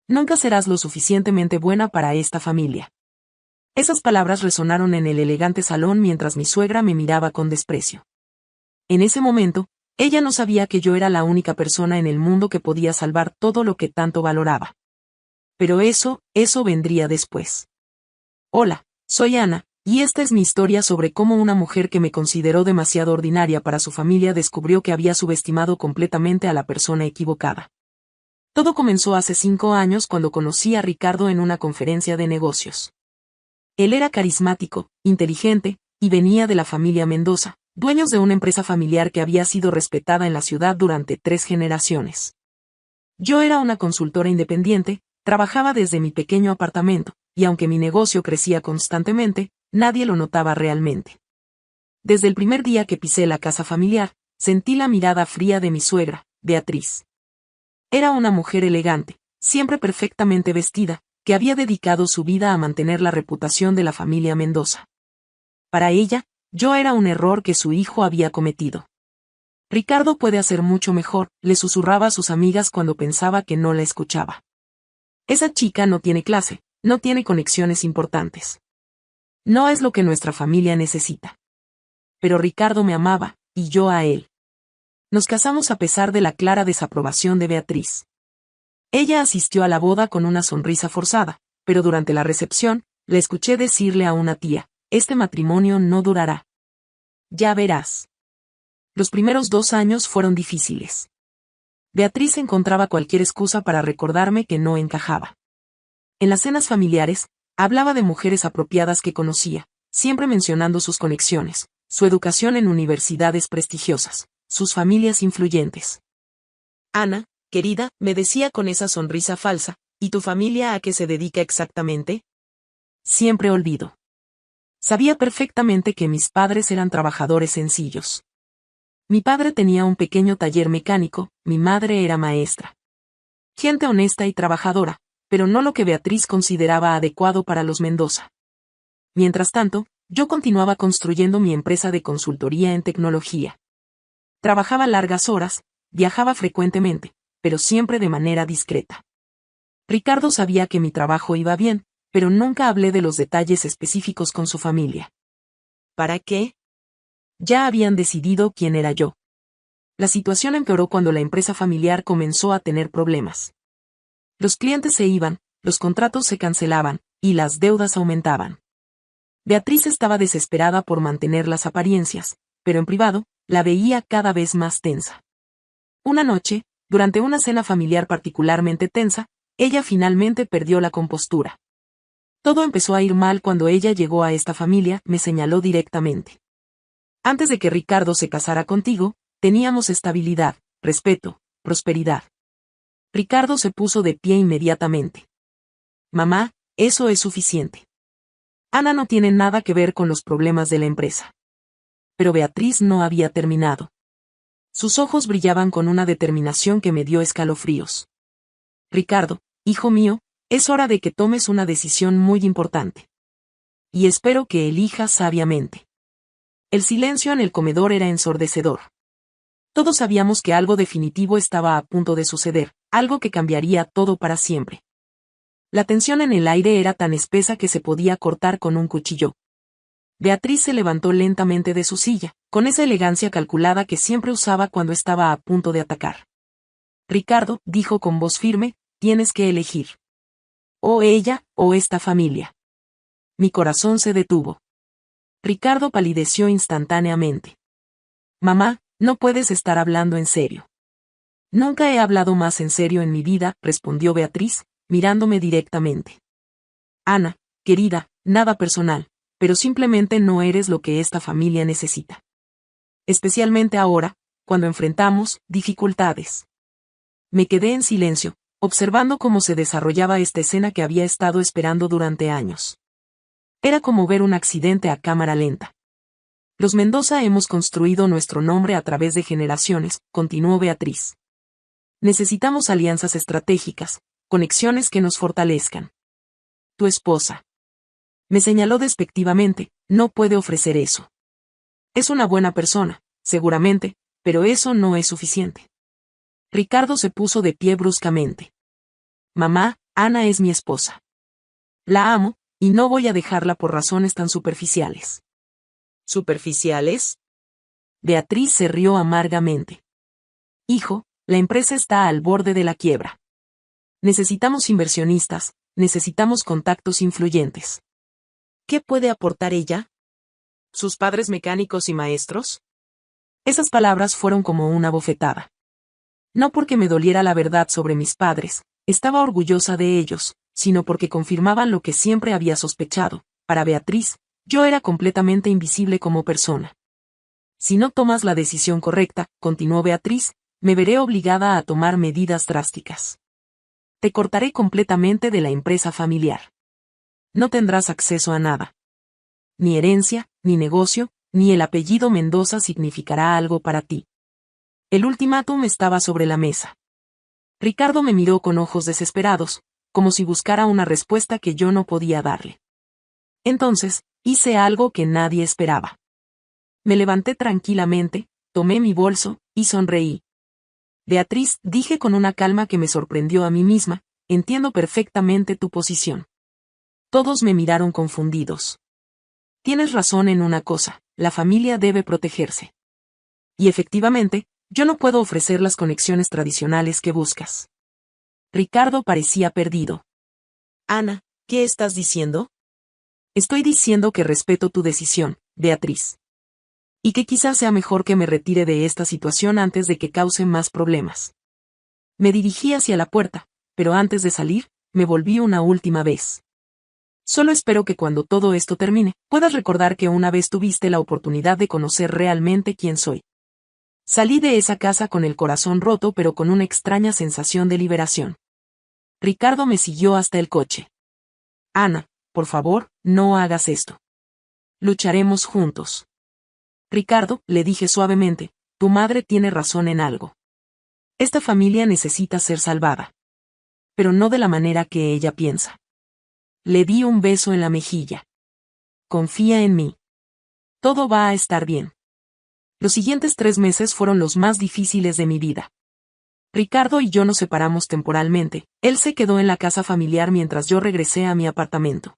Nunca serás lo suficientemente buena para esta familia. Esas palabras resonaron en el elegante salón mientras mi suegra me miraba con desprecio. En ese momento, ella no sabía que yo era la única persona en el mundo que podía salvar todo lo que tanto valoraba. Pero eso vendría después. Hola, soy Ana, y esta es mi historia sobre cómo una mujer que me consideró demasiado ordinaria para su familia descubrió que había subestimado completamente a la persona equivocada. Todo comenzó hace 5 años cuando conocí a Ricardo en una conferencia de negocios. Él era carismático, inteligente, y venía de la familia Mendoza, dueños de una empresa familiar que había sido respetada en la ciudad durante 3 generaciones. Yo era una consultora independiente, trabajaba desde mi pequeño apartamento, y aunque mi negocio crecía constantemente, nadie lo notaba realmente. Desde el primer día que pisé la casa familiar, sentí la mirada fría de mi suegra, Beatriz. Era una mujer elegante, siempre perfectamente vestida, que había dedicado su vida a mantener la reputación de la familia Mendoza. Para ella, yo era un error que su hijo había cometido. Ricardo puede hacer mucho mejor, le susurraba a sus amigas cuando pensaba que no la escuchaba. Esa chica no tiene clase, no tiene conexiones importantes. No es lo que nuestra familia necesita. Pero Ricardo me amaba, y yo a él. Nos casamos a pesar de la clara desaprobación de Beatriz. Ella asistió a la boda con una sonrisa forzada, pero durante la recepción, le escuché decirle a una tía, este matrimonio no durará. Ya verás. Los primeros 2 años fueron difíciles. Beatriz encontraba cualquier excusa para recordarme que no encajaba. En las cenas familiares, hablaba de mujeres apropiadas que conocía, siempre mencionando sus conexiones, su educación en universidades prestigiosas, sus familias influyentes. Ana, querida, me decía con esa sonrisa falsa, ¿y tu familia a qué se dedica exactamente? Siempre olvido. Sabía perfectamente que mis padres eran trabajadores sencillos. Mi padre tenía un pequeño taller mecánico, mi madre era maestra. Gente honesta y trabajadora, pero no lo que Beatriz consideraba adecuado para los Mendoza. Mientras tanto, yo continuaba construyendo mi empresa de consultoría en tecnología. Trabajaba largas horas, viajaba frecuentemente, pero siempre de manera discreta. Ricardo sabía que mi trabajo iba bien, pero nunca hablé de los detalles específicos con su familia. ¿Para qué? Ya habían decidido quién era yo. La situación empeoró cuando la empresa familiar comenzó a tener problemas. Los clientes se iban, los contratos se cancelaban, y las deudas aumentaban. Beatriz estaba desesperada por mantener las apariencias, pero en privado, la veía cada vez más tensa. Una noche, durante una cena familiar particularmente tensa, ella finalmente perdió la compostura. Todo empezó a ir mal cuando ella llegó a esta familia, me señaló directamente. Antes de que Ricardo se casara contigo, teníamos estabilidad, respeto, prosperidad. Ricardo se puso de pie inmediatamente. Mamá, eso es suficiente. Ana no tiene nada que ver con los problemas de la empresa. Pero Beatriz no había terminado. Sus ojos brillaban con una determinación que me dio escalofríos. Ricardo, hijo mío, es hora de que tomes una decisión muy importante. Y espero que elijas sabiamente. El silencio en el comedor era ensordecedor. Todos sabíamos que algo definitivo estaba a punto de suceder, algo que cambiaría todo para siempre. La tensión en el aire era tan espesa que se podía cortar con un cuchillo. Beatriz se levantó lentamente de su silla, con esa elegancia calculada que siempre usaba cuando estaba a punto de atacar. Ricardo, dijo con voz firme, tienes que elegir. O ella, o esta familia. Mi corazón se detuvo. Ricardo palideció instantáneamente. Mamá, no puedes estar hablando en serio. Nunca he hablado más en serio en mi vida, respondió Beatriz, mirándome directamente. Ana, querida, nada personal, pero simplemente no eres lo que esta familia necesita. Especialmente ahora, cuando enfrentamos dificultades. Me quedé en silencio, observando cómo se desarrollaba esta escena que había estado esperando durante años. Era como ver un accidente a cámara lenta. Los Mendoza hemos construido nuestro nombre a través de generaciones, continuó Beatriz. Necesitamos alianzas estratégicas, conexiones que nos fortalezcan. Tu esposa. Me señaló despectivamente, no puede ofrecer eso. Es una buena persona, seguramente, pero eso no es suficiente. Ricardo se puso de pie bruscamente. Mamá, Ana es mi esposa. La amo, y no voy a dejarla por razones tan superficiales. ¿Superficiales? Beatriz se rió amargamente. Hijo, la empresa está al borde de la quiebra. Necesitamos inversionistas, necesitamos contactos influyentes. ¿Qué puede aportar ella? ¿Sus padres mecánicos y maestros? Esas palabras fueron como una bofetada. No porque me doliera la verdad sobre mis padres, estaba orgullosa de ellos, sino porque confirmaban lo que siempre había sospechado. Para Beatriz, yo era completamente invisible como persona. Si no tomas la decisión correcta, continuó Beatriz, me veré obligada a tomar medidas drásticas. Te cortaré completamente de la empresa familiar. No tendrás acceso a nada. Ni herencia, ni negocio, ni el apellido Mendoza significará algo para ti. El ultimátum estaba sobre la mesa. Ricardo me miró con ojos desesperados, como si buscara una respuesta que yo no podía darle. Entonces, hice algo que nadie esperaba. Me levanté tranquilamente, tomé mi bolso, y sonreí. Beatriz, dije con una calma que me sorprendió a mí misma, entiendo perfectamente tu posición. Todos me miraron confundidos. Tienes razón en una cosa, la familia debe protegerse. Y efectivamente, yo no puedo ofrecer las conexiones tradicionales que buscas. Ricardo parecía perdido. Ana, ¿qué estás diciendo? Estoy diciendo que respeto tu decisión, Beatriz. Y que quizás sea mejor que me retire de esta situación antes de que cause más problemas. Me dirigí hacia la puerta, pero antes de salir, me volví una última vez. Solo espero que cuando todo esto termine, puedas recordar que una vez tuviste la oportunidad de conocer realmente quién soy. Salí de esa casa con el corazón roto pero con una extraña sensación de liberación. Ricardo me siguió hasta el coche. Ana, por favor, no hagas esto. Lucharemos juntos. Ricardo, le dije suavemente, tu madre tiene razón en algo. Esta familia necesita ser salvada. Pero no de la manera que ella piensa. Le di un beso en la mejilla. Confía en mí. Todo va a estar bien. Los siguientes 3 meses fueron los más difíciles de mi vida. Ricardo y yo nos separamos temporalmente, él se quedó en la casa familiar mientras yo regresé a mi apartamento.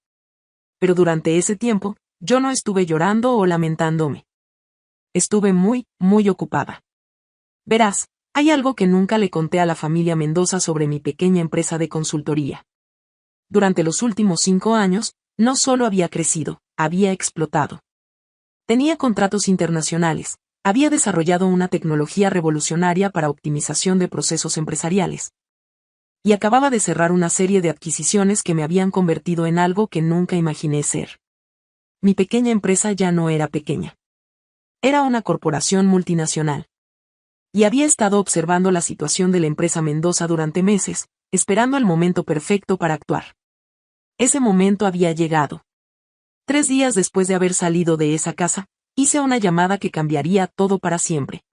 Pero durante ese tiempo, yo no estuve llorando o lamentándome. Estuve muy, muy ocupada. Verás, hay algo que nunca le conté a la familia Mendoza sobre mi pequeña empresa de consultoría. Durante los últimos 5 años, no solo había crecido, había explotado. Tenía contratos internacionales, había desarrollado una tecnología revolucionaria para optimización de procesos empresariales. Y acababa de cerrar una serie de adquisiciones que me habían convertido en algo que nunca imaginé ser. Mi pequeña empresa ya no era pequeña. Era una corporación multinacional. Y había estado observando la situación de la empresa Mendoza durante meses, esperando el momento perfecto para actuar. Ese momento había llegado. 3 días después de haber salido de esa casa, hice una llamada que cambiaría todo para siempre.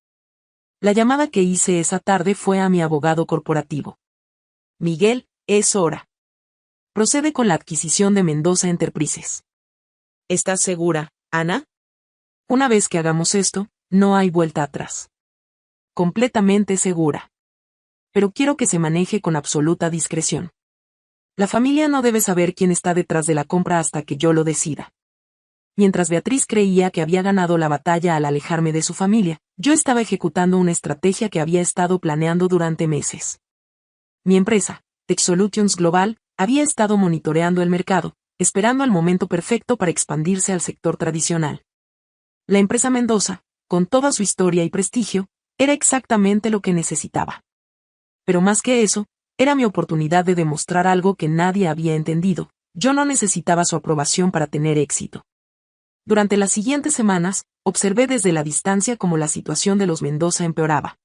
La llamada que hice esa tarde fue a mi abogado corporativo. Miguel, es hora. Procede con la adquisición de Mendoza Enterprises. ¿Estás segura, Ana? Una vez que hagamos esto, no hay vuelta atrás. Completamente segura. Pero quiero que se maneje con absoluta discreción. La familia no debe saber quién está detrás de la compra hasta que yo lo decida. Mientras Beatriz creía que había ganado la batalla al alejarme de su familia, yo estaba ejecutando una estrategia que había estado planeando durante meses. Mi empresa, Tech Solutions Global, había estado monitoreando el mercado, esperando el momento perfecto para expandirse al sector tradicional. La empresa Mendoza, con toda su historia y prestigio, era exactamente lo que necesitaba. Pero más que eso, era mi oportunidad de demostrar algo que nadie había entendido. Yo no necesitaba su aprobación para tener éxito. Durante las siguientes semanas, observé desde la distancia cómo la situación de los Mendoza empeoraba.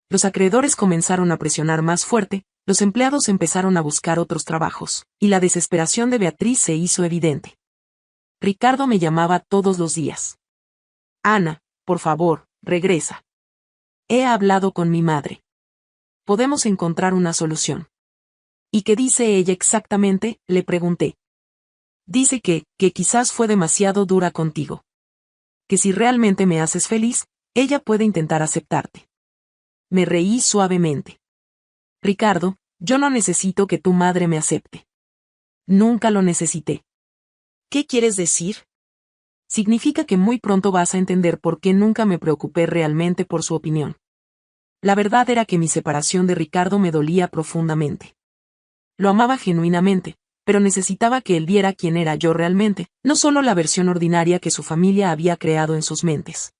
Los acreedores comenzaron a presionar más fuerte, los empleados empezaron a buscar otros trabajos, y la desesperación de Beatriz se hizo evidente. Ricardo me llamaba todos los días. Ana, por favor, regresa. He hablado con mi madre. Podemos encontrar una solución. ¿Y qué dice ella exactamente?, le pregunté. Dice que quizás fue demasiado dura contigo. Que si realmente me haces feliz, ella puede intentar aceptarte. Me reí suavemente. Ricardo, Yo no necesito que tu madre me acepte. Nunca lo necesité. ¿Qué quieres decir? Significa que muy pronto vas a entender por qué nunca me preocupé realmente por su opinión. La verdad era que mi separación de Ricardo me dolía profundamente. Lo amaba genuinamente, pero necesitaba que él viera quién era yo realmente, no solo la versión ordinaria que su familia había creado en sus mentes.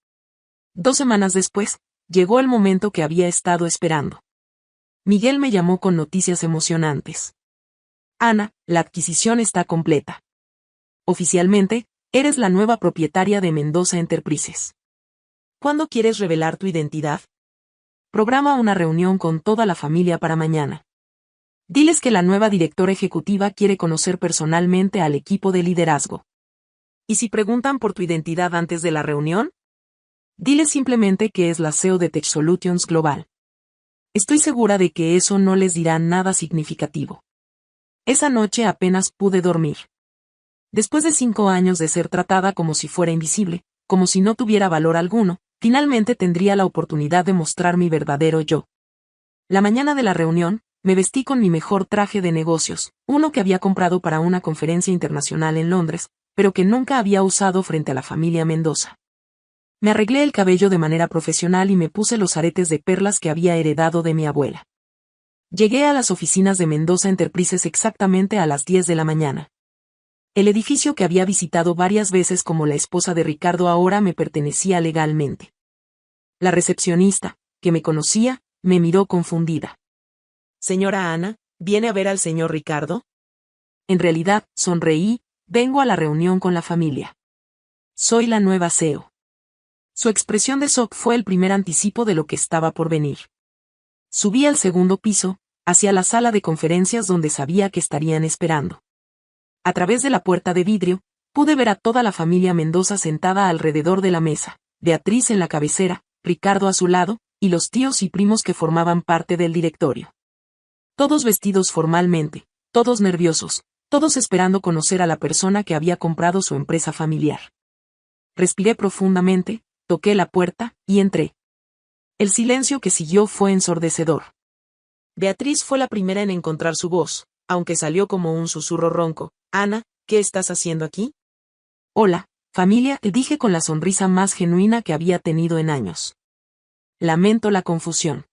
2 semanas después, llegó el momento que había estado esperando. Miguel me llamó con noticias emocionantes. Ana, la adquisición está completa. Oficialmente, eres la nueva propietaria de Mendoza Enterprises. ¿Cuándo quieres revelar tu identidad? Programa una reunión con toda la familia para mañana. Diles que la nueva directora ejecutiva quiere conocer personalmente al equipo de liderazgo. ¿Y si preguntan por tu identidad antes de la reunión? Diles simplemente que es la CEO de Tech Solutions Global. Estoy segura de que eso no les dirá nada significativo. Esa noche apenas pude dormir. Después de 5 años de ser tratada como si fuera invisible, como si no tuviera valor alguno, finalmente tendría la oportunidad de mostrar mi verdadero yo. La mañana de la reunión, me vestí con mi mejor traje de negocios, uno que había comprado para una conferencia internacional en Londres, pero que nunca había usado frente a la familia Mendoza. Me arreglé el cabello de manera profesional y me puse los aretes de perlas que había heredado de mi abuela. Llegué a las oficinas de Mendoza Enterprises exactamente a las 10 de la mañana. El edificio que había visitado varias veces como la esposa de Ricardo ahora me pertenecía legalmente. La recepcionista, que me conocía, me miró confundida. Señora Ana, ¿viene a ver al señor Ricardo? En realidad, sonreí, vengo a la reunión con la familia. Soy la nueva CEO. Su expresión de shock fue el primer anticipo de lo que estaba por venir. Subí al segundo piso, hacia la sala de conferencias donde sabía que estarían esperando. A través de la puerta de vidrio, pude ver a toda la familia Mendoza sentada alrededor de la mesa, Beatriz en la cabecera, Ricardo a su lado, y los tíos y primos que formaban parte del directorio. Todos vestidos formalmente, todos nerviosos, todos esperando conocer a la persona que había comprado su empresa familiar. Respiré profundamente, toqué la puerta, y entré. El silencio que siguió fue ensordecedor. Beatriz fue la primera en encontrar su voz, aunque salió como un susurro ronco. Ana, ¿qué estás haciendo aquí? Hola, familia, te dije con la sonrisa más genuina que había tenido en años. Lamento la confusión.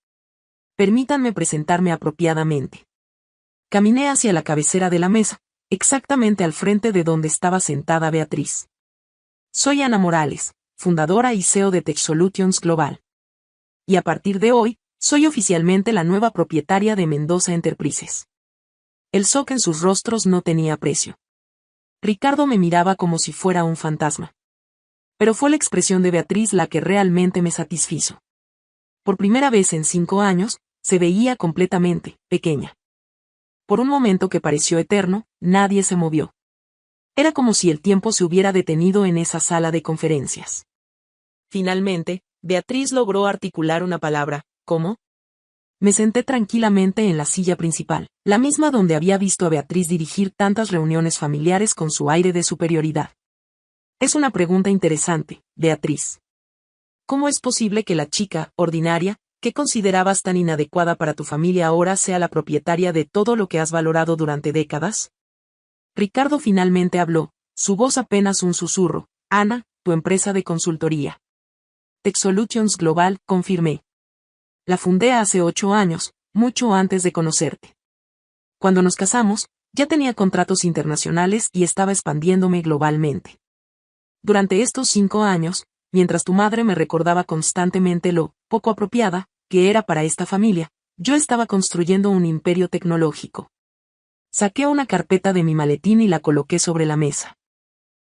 Permítanme presentarme apropiadamente. Caminé hacia la cabecera de la mesa, exactamente al frente de donde estaba sentada Beatriz. Soy Ana Morales, fundadora y CEO de Tech Solutions Global. Y a partir de hoy, soy oficialmente la nueva propietaria de Mendoza Enterprises. El shock en sus rostros no tenía precio. Ricardo me miraba como si fuera un fantasma. Pero fue la expresión de Beatriz la que realmente me satisfizo. Por primera vez en 5 años, se veía completamente pequeña. Por un momento que pareció eterno, nadie se movió. Era como si el tiempo se hubiera detenido en esa sala de conferencias. Finalmente, Beatriz logró articular una palabra. ¿Cómo? Me senté tranquilamente en la silla principal, la misma donde había visto a Beatriz dirigir tantas reuniones familiares con su aire de superioridad. Es una pregunta interesante, Beatriz. ¿Cómo es posible que la chica, ordinaria, que considerabas tan inadecuada para tu familia ahora sea la propietaria de todo lo que has valorado durante décadas? Ricardo finalmente habló, su voz apenas un susurro. Ana, tu empresa de consultoría. Tech Solutions Global, confirmé. La fundé hace 8 años, mucho antes de conocerte. Cuando nos casamos, ya tenía contratos internacionales y estaba expandiéndome globalmente. Durante estos 5 años, mientras tu madre me recordaba constantemente lo poco apropiada que era para esta familia, yo estaba construyendo un imperio tecnológico. Saqué una carpeta de mi maletín y la coloqué sobre la mesa.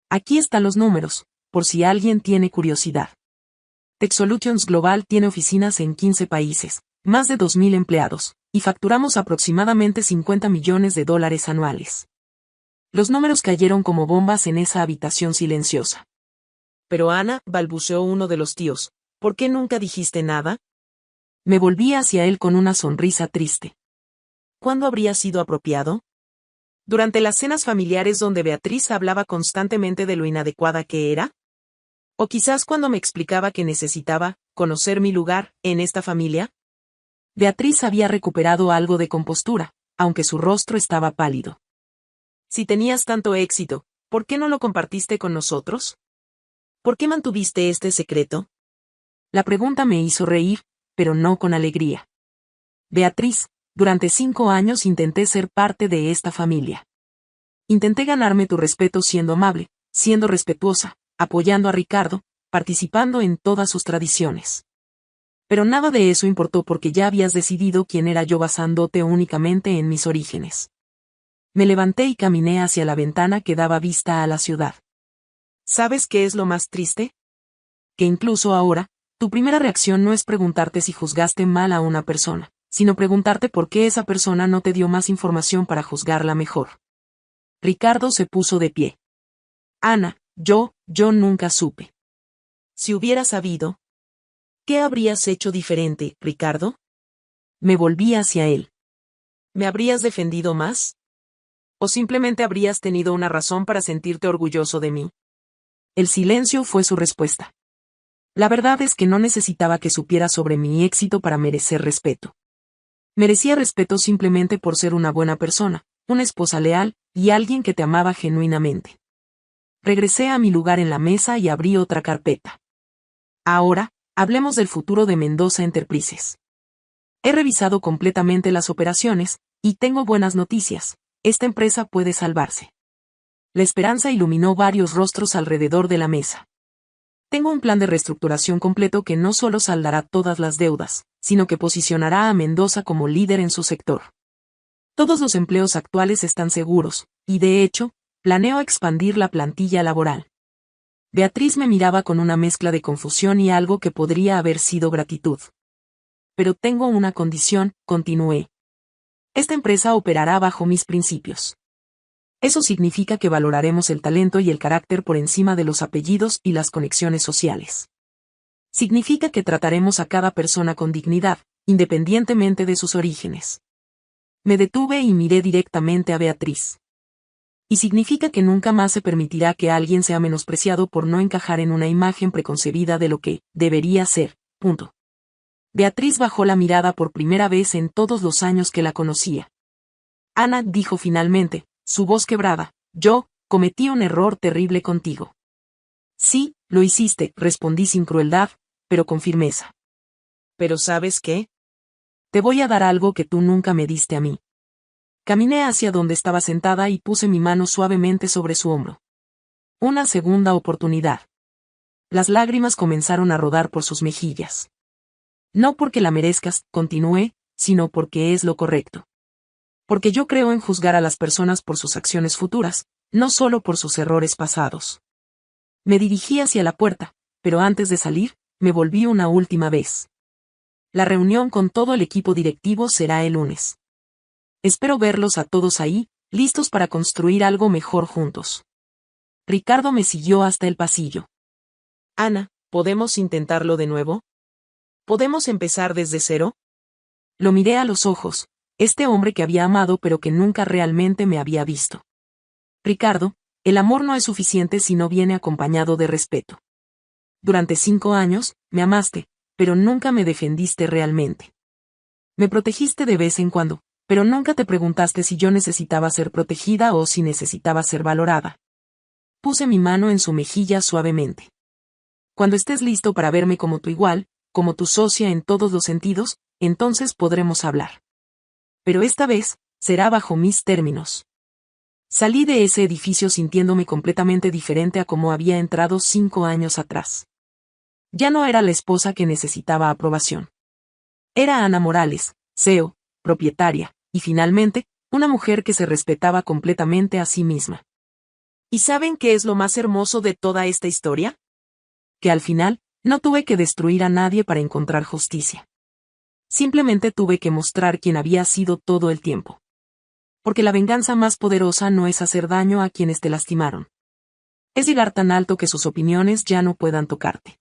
Aquí están los números, por si alguien tiene curiosidad. Tech Solutions Global tiene oficinas en 15 países, más de 2.000 empleados, y facturamos aproximadamente $50 millones anuales. Los números cayeron como bombas en esa habitación silenciosa. Pero Ana, balbuceó uno de los tíos, ¿por qué nunca dijiste nada? Me volví hacia él con una sonrisa triste. ¿Cuándo habría sido apropiado? ¿Durante las cenas familiares donde Beatriz hablaba constantemente de lo inadecuada que era? ¿O quizás cuando me explicaba que necesitaba conocer mi lugar en esta familia? Beatriz había recuperado algo de compostura, aunque su rostro estaba pálido. Si tenías tanto éxito, ¿por qué no lo compartiste con nosotros? ¿Por qué mantuviste este secreto? La pregunta me hizo reír, pero no con alegría. Beatriz, durante 5 años intenté ser parte de esta familia. Intenté ganarme tu respeto siendo amable, siendo respetuosa, apoyando a Ricardo, participando en todas sus tradiciones. Pero nada de eso importó porque ya habías decidido quién era yo basándote únicamente en mis orígenes. Me levanté y caminé hacia la ventana que daba vista a la ciudad. ¿Sabes qué es lo más triste? Que incluso ahora, tu primera reacción no es preguntarte si juzgaste mal a una persona, sino preguntarte por qué esa persona no te dio más información para juzgarla mejor. Ricardo se puso de pie. Ana, yo nunca supe. Si hubiera sabido, ¿qué habrías hecho diferente, Ricardo? Me volví hacia él. ¿Me habrías defendido más? ¿O simplemente habrías tenido una razón para sentirte orgulloso de mí? El silencio fue su respuesta. La verdad es que no necesitaba que supiera sobre mi éxito para merecer respeto. Merecía respeto simplemente por ser una buena persona, una esposa leal, y alguien que te amaba genuinamente. Regresé a mi lugar en la mesa y abrí otra carpeta. Ahora, hablemos del futuro de Mendoza Enterprises. He revisado completamente las operaciones, y tengo buenas noticias. Esta empresa puede salvarse. La esperanza iluminó varios rostros alrededor de la mesa. Tengo un plan de reestructuración completo que no solo saldará todas las deudas, sino que posicionará a Mendoza como líder en su sector. Todos los empleos actuales están seguros, y de hecho, planeo expandir la plantilla laboral. Beatriz me miraba con una mezcla de confusión y algo que podría haber sido gratitud. Pero tengo una condición, continué. Esta empresa operará bajo mis principios. Eso significa que valoraremos el talento y el carácter por encima de los apellidos y las conexiones sociales. Significa que trataremos a cada persona con dignidad, independientemente de sus orígenes. Me detuve y miré directamente a Beatriz. Y significa que nunca más se permitirá que alguien sea menospreciado por no encajar en una imagen preconcebida de lo que debería ser. Punto. Beatriz bajó la mirada por primera vez en todos los años que la conocía. Ana, dijo finalmente, su voz quebrada, yo cometí un error terrible contigo. Sí, lo hiciste, respondí sin crueldad, pero con firmeza. ¿Pero sabes qué? Te voy a dar algo que tú nunca me diste a mí. Caminé hacia donde estaba sentada y puse mi mano suavemente sobre su hombro. Una segunda oportunidad. Las lágrimas comenzaron a rodar por sus mejillas. No porque la merezcas, continué, sino porque es lo correcto. Porque yo creo en juzgar a las personas por sus acciones futuras, no solo por sus errores pasados. Me dirigí hacia la puerta, pero antes de salir, me volví una última vez. La reunión con todo el equipo directivo será el lunes. Espero verlos a todos ahí, listos para construir algo mejor juntos. Ricardo me siguió hasta el pasillo. Ana, ¿podemos intentarlo de nuevo? ¿Podemos empezar desde cero? Lo miré a los ojos, este hombre que había amado pero que nunca realmente me había visto. Ricardo, el amor no es suficiente si no viene acompañado de respeto. Durante 5 años, me amaste, pero nunca me defendiste realmente. Me protegiste de vez en cuando, pero nunca te preguntaste si yo necesitaba ser protegida o si necesitaba ser valorada. Puse mi mano en su mejilla suavemente. Cuando estés listo para verme como tu igual, como tu socia en todos los sentidos, entonces podremos hablar. Pero esta vez, será bajo mis términos. Salí de ese edificio sintiéndome completamente diferente a como había entrado 5 años atrás. Ya no era la esposa que necesitaba aprobación. Era Ana Morales, CEO, propietaria, y finalmente, una mujer que se respetaba completamente a sí misma. ¿Y saben qué es lo más hermoso de toda esta historia? Que al final, no tuve que destruir a nadie para encontrar justicia. Simplemente tuve que mostrar quién había sido todo el tiempo. Porque la venganza más poderosa no es hacer daño a quienes te lastimaron. Es llegar tan alto que sus opiniones ya no puedan tocarte.